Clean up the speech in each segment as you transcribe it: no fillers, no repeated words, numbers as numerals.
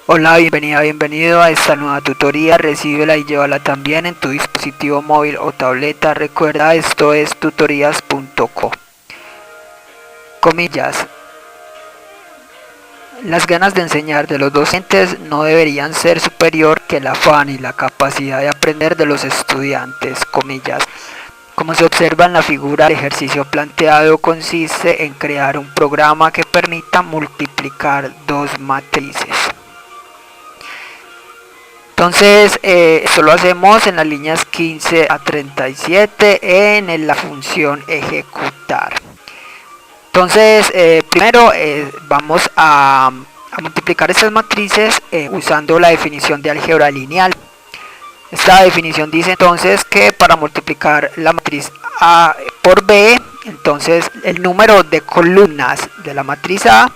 Hola, bienvenido a esta nueva tutoría. Recíbela y llévala también en tu dispositivo móvil o tableta. Recuerda, esto es tutorías.co. Comillas. Las ganas de enseñar de los docentes no deberían ser superior que el afán y la capacidad de aprender de los estudiantes. Comillas. Como se observa en la figura, el ejercicio planteado consiste en crear un programa que permita multiplicar dos matrices. Entonces, esto lo hacemos en las líneas 15 a 37 en la función ejecutar. Entonces, primero vamos a multiplicar estas matrices usando la definición de álgebra lineal. Esta definición dice entonces que para multiplicar la matriz A por B, entonces el número de columnas de la matriz A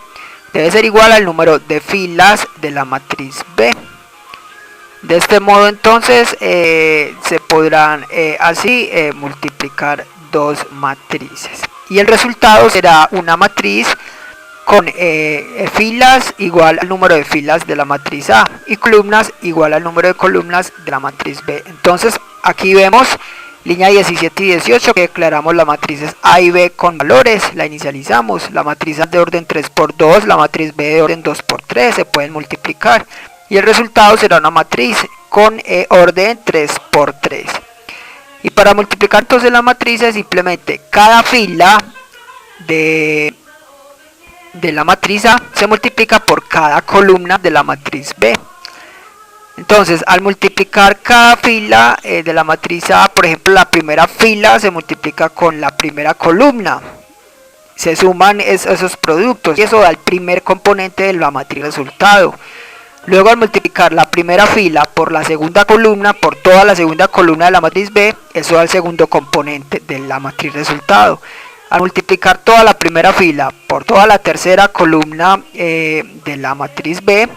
debe ser igual al número de filas de la matriz B. De este modo entonces se podrán así multiplicar dos matrices y el resultado será una matriz con filas igual al número de filas de la matriz A y columnas igual al número de columnas de la matriz B. Entonces aquí vemos línea 17 y 18 que declaramos las matrices A y B con valores, la inicializamos, la matriz A de orden 3 por 2, la matriz B de orden 2 por 3 se pueden multiplicar y el resultado será una matriz con orden 3 por 3. Y para multiplicar entonces la matriz simplemente cada fila de la matriz A se multiplica por cada columna de la matriz B. Entonces al multiplicar cada fila de la matriz A, por ejemplo la primera fila se multiplica con la primera columna, se suman esos productos y eso da el primer componente de la matriz resultado. Luego al multiplicar la primera fila por la segunda columna por toda la segunda columna de la matriz B, eso da el segundo componente de la matriz resultado. Al multiplicar toda la primera fila por toda la tercera columna de la matriz B,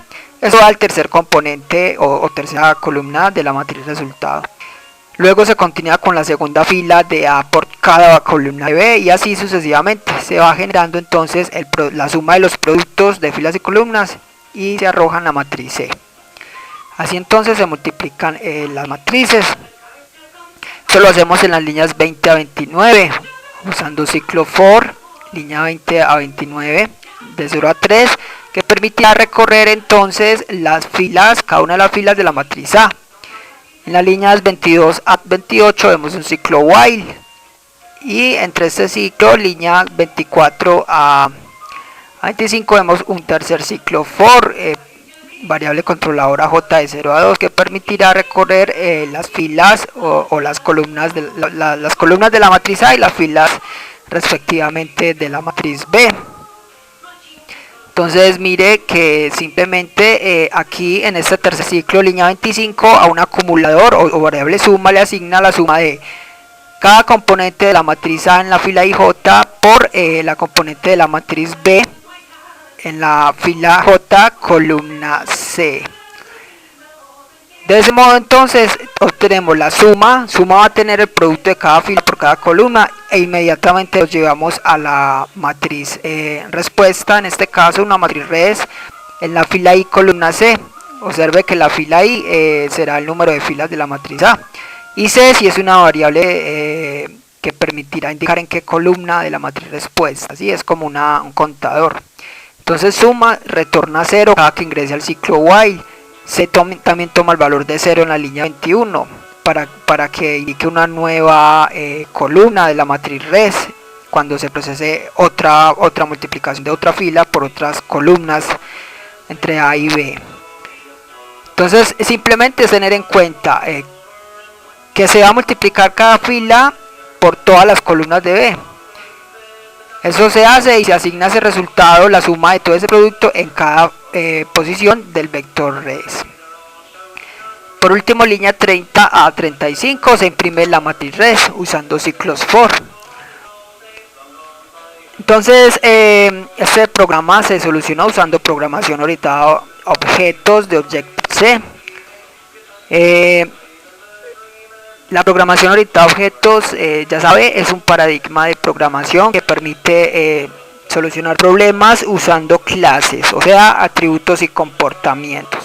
eso da el tercer componente o tercera columna de la matriz resultado. Luego se continúa con la segunda fila de A por cada columna de B y así sucesivamente. Se va generando entonces la suma de los productos de filas y columnas y se arrojan la matriz C. Así entonces se multiplican las matrices. Esto lo hacemos en las líneas 20 a 29 usando ciclo for, línea 20 a 29 de 0 a 3 que permitirá recorrer entonces las filas, cada una de las filas de la matriz A. En las líneas 22 a 28 vemos un ciclo while y entre este ciclo, línea 24 a 25 vemos un tercer ciclo for, variable controladora j de 0 a 2 que permitirá recorrer las filas o las columnas las columnas de la matriz A y las filas respectivamente de la matriz B. Entonces mire que simplemente aquí en este tercer ciclo, línea 25, a un acumulador o variable suma le asigna la suma de cada componente de la matriz A en la fila IJ por la componente de la matriz B en la fila J columna C. De ese modo entonces obtenemos la suma va a tener el producto de cada fila por cada columna e inmediatamente los llevamos a la matriz respuesta, en este caso una matriz res en la fila I columna C. Observe que la fila I será el número de filas de la matriz A y C si es una variable que permitirá indicar en qué columna de la matriz respuesta, así es como un contador. Entonces suma retorna 0 cada que ingrese al ciclo while. C también toma el valor de 0 en la línea 21 para que indique una nueva columna de la matriz res cuando se procese otra multiplicación de otra fila por otras columnas entre A y B. Entonces simplemente es tener en cuenta que se va a multiplicar cada fila por todas las columnas de B. Eso se hace y se asigna ese resultado, la suma de todo ese producto en cada posición del vector res. Por último, línea 30 a 35 se imprime la matriz res usando ciclos for. Entonces este programa se soluciona usando programación orientada a objetos de Objective-C. La programación orientada a objetos, ya sabe, es un paradigma de programación que permite solucionar problemas usando clases, o sea, atributos y comportamientos.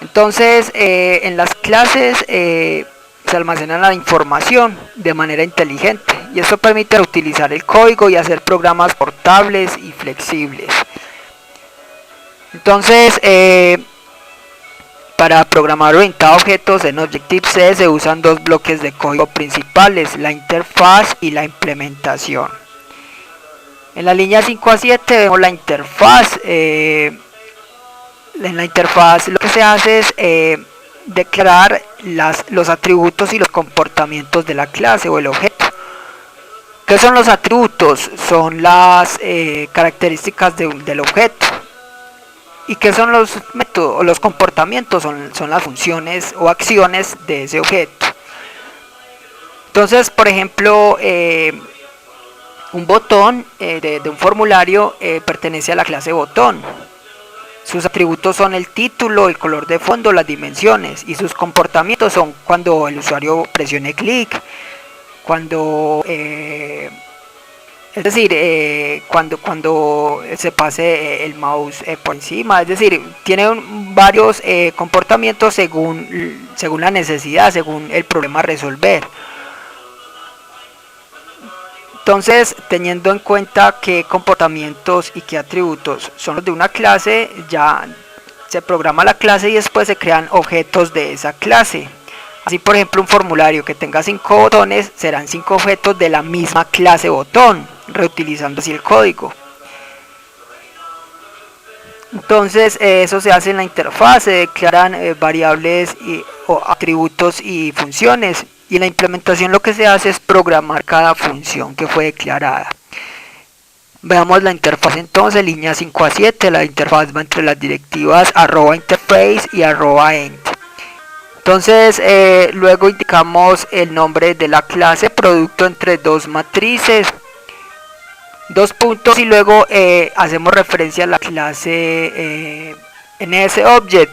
Entonces, en las clases se almacena la información de manera inteligente y esto permite utilizar el código y hacer programas portables y flexibles. Entonces, para programar orientado a objetos en Objective-C se usan dos bloques de código principales, la interfaz y la implementación. En la línea 5 a 7 vemos la interfaz. En la interfaz lo que se hace es declarar los atributos y los comportamientos de la clase o el objeto. ¿Qué son los atributos? Son las características del objeto. ¿Y qué son los métodos o los comportamientos? Son las funciones o acciones de ese objeto. Entonces, por ejemplo, un botón de un formulario pertenece a la clase botón. Sus atributos son el título, el color de fondo, las dimensiones, y sus comportamientos son cuando el usuario presione clic, cuando es decir, cuando se pase el mouse por encima. Es decir, tiene varios comportamientos según la necesidad, según el problema a resolver. Entonces, teniendo en cuenta qué comportamientos y qué atributos son los de una clase, ya se programa la clase y después se crean objetos de esa clase. Así, por ejemplo, un formulario que tenga 5 botones serán 5 objetos de la misma clase botón, reutilizando así el código. Entonces, eso se hace en la interfaz, se declaran variables o atributos y funciones. Y en la implementación lo que se hace es programar cada función que fue declarada. Veamos la interfaz entonces, línea 5 a 7, la interfaz va entre las directivas @interface y @end. Entonces, luego indicamos el nombre de la clase, producto entre dos matrices, dos puntos, y luego hacemos referencia a la clase NSObject,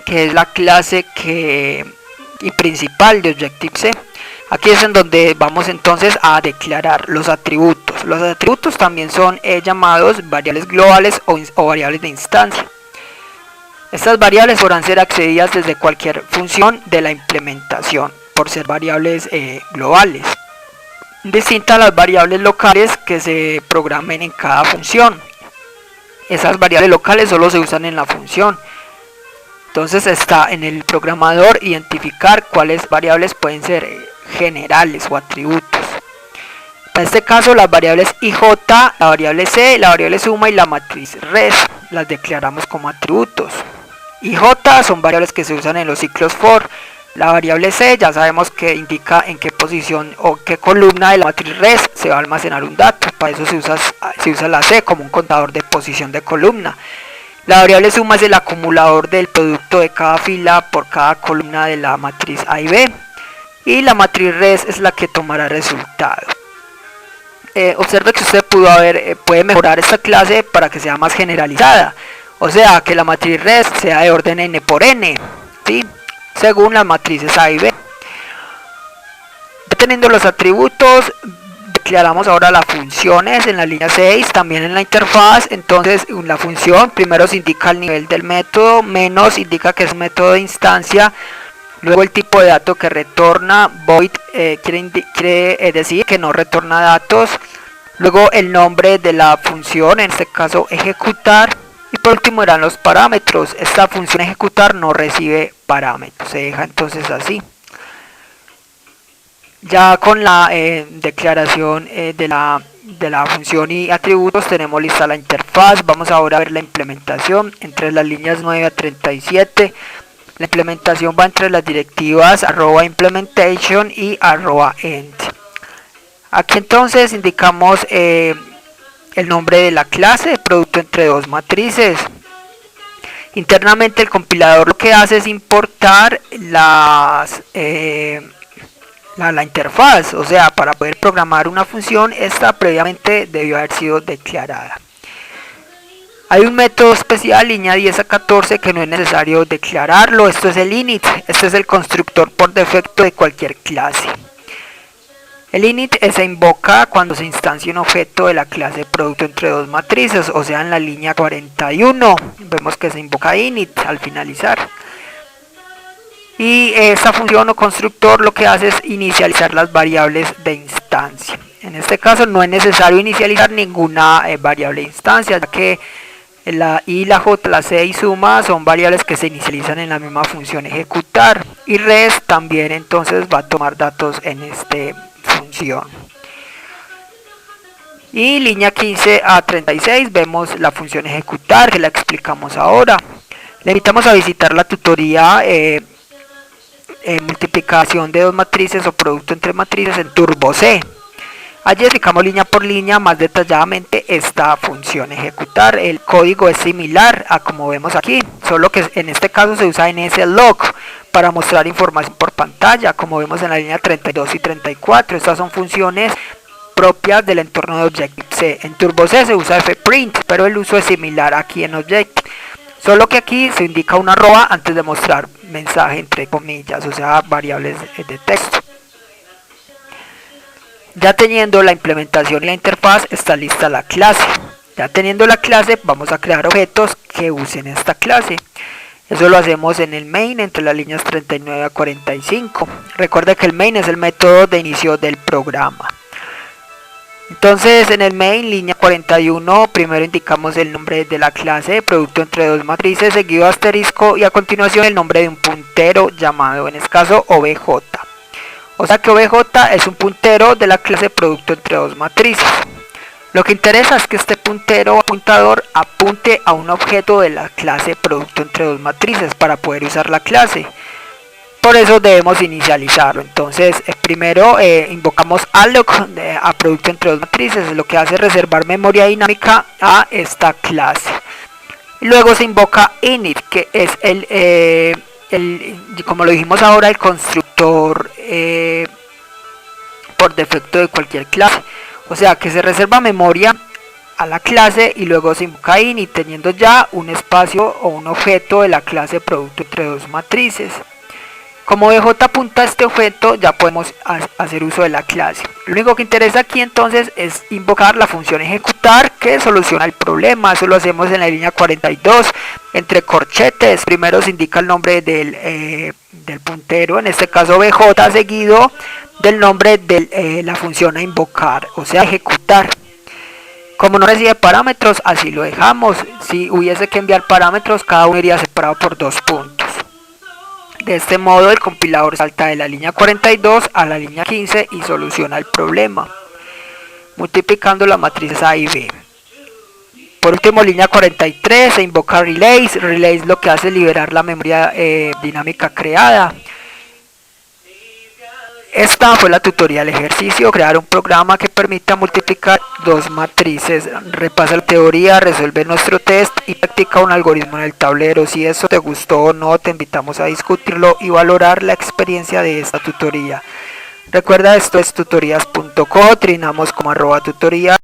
que es la clase y principal de Objective-C. Aquí es en donde vamos entonces a declarar los atributos. Los atributos también son llamados variables globales o variables de instancia. Estas variables podrán ser accedidas desde cualquier función de la implementación por ser variables globales, distintas a las variables locales que se programen en cada función. Esas variables locales solo se usan en la función. Entonces está en el programador identificar cuáles variables pueden ser generales o atributos. En este caso las variables IJ, la variable C, la variable suma y la matriz res las declaramos como atributos. IJ son variables que se usan en los ciclos for. La variable C ya sabemos que indica en qué posición o qué columna de la matriz res se va a almacenar un dato. Para eso se usa la C como un contador de posición de columna. La variable suma es el acumulador del producto de cada fila por cada columna de la matriz A y B. Y la matriz res es la que tomará el resultado. Observe que usted puede mejorar esta clase para que sea más generalizada. O sea, que la matriz res sea de orden n por n, ¿sí? Según las matrices A y B. Teniendo los atributos, declaramos ahora las funciones en la línea 6, también en la interfaz. Entonces, la función primero se indica el nivel del método, menos indica que es un método de instancia, luego el tipo de dato que retorna, void quiere decir que no retorna datos, luego el nombre de la función, en este caso ejecutar, y por último eran los parámetros. Esta función ejecutar no recibe parámetros, se deja entonces así. Ya con la declaración de la función y atributos tenemos lista la interfaz. Vamos ahora a ver la implementación entre las líneas 9 a 37. La implementación va entre las directivas @implementation y @end. Aquí entonces indicamos el nombre de la clase, producto entre dos matrices. Internamente el compilador lo que hace es importar la interfaz, o sea, para poder programar una función, esta previamente debió haber sido declarada. Hay un método especial, línea 10 a 14, que no es necesario declararlo. Esto es el init, este es el constructor por defecto de cualquier clase. El init se invoca cuando se instancia un objeto de la clase producto entre dos matrices, o sea en la línea 41 vemos que se invoca init al finalizar. Y esta función o constructor lo que hace es inicializar las variables de instancia. En este caso no es necesario inicializar ninguna variable de instancia, ya que la i, la j, la c y suma son variables que se inicializan en la misma función ejecutar, y res también entonces va a tomar datos en esta función. Y línea 15 a 36 vemos la función ejecutar, que la explicamos ahora. Le invitamos a visitar la tutoría multiplicación de dos matrices o producto entre matrices en Turbo C. Allí explicamos línea por línea más detalladamente esta función ejecutar. El código es similar a como vemos aquí, solo que en este caso se usa nslog para mostrar información por pantalla, como vemos en la línea 32 y 34. Estas son funciones propias del entorno de Objective-C. En Turbo C se usa fprint, pero el uso es similar aquí en Objective, solo que aquí se indica una arroba antes de mostrar mensaje entre comillas, o sea variables de texto. Ya teniendo la implementación y la interfaz, está lista la clase. Ya teniendo la clase, vamos a crear objetos que usen esta clase. Eso lo hacemos en el main entre las líneas 39 a 45. Recuerda que el main es el método de inicio del programa. Entonces en el main, línea 41, primero indicamos el nombre de la clase, producto entre dos matrices, seguido de asterisco, y a continuación el nombre de un puntero llamado en este caso obj. O sea que obj es un puntero de la clase producto entre dos matrices. Lo que interesa es que este puntero o apuntador apunte a un objeto de la clase producto entre dos matrices para poder usar la clase. Por eso debemos inicializarlo. Entonces primero invocamos alloc a producto entre dos matrices, lo que hace es reservar memoria dinámica a esta clase. Y luego se invoca init, que es como lo dijimos ahora, el constructor por defecto de cualquier clase. O sea que se reserva memoria a la clase y luego se invoca init teniendo ya un espacio o un objeto de la clase producto entre dos matrices. Como obj apunta a este objeto, ya podemos hacer uso de la clase. Lo único que interesa aquí entonces es invocar la función ejecutar, que soluciona el problema. Eso lo hacemos en la línea 42 entre corchetes. Primero se indica el nombre del puntero, en este caso obj, seguido del nombre de la función a invocar, o sea ejecutar. Como no recibe parámetros, así lo dejamos. Si hubiese que enviar parámetros, cada uno iría separado por 2 puntos. De este modo el compilador salta de la línea 42 a la línea 15 y soluciona el problema, multiplicando las matrices A y B. Por último, línea 43 se invoca relays. Relays lo que hace es liberar la memoria dinámica creada. Esta fue la tutorial ejercicio, crear un programa que permita multiplicar dos matrices. Repasa la teoría, resuelve nuestro test y practica un algoritmo en el tablero. Si eso te gustó o no, te invitamos a discutirlo y valorar la experiencia de esta tutoría. Recuerda, esto es tutorías.co, trinamos como @tutoría.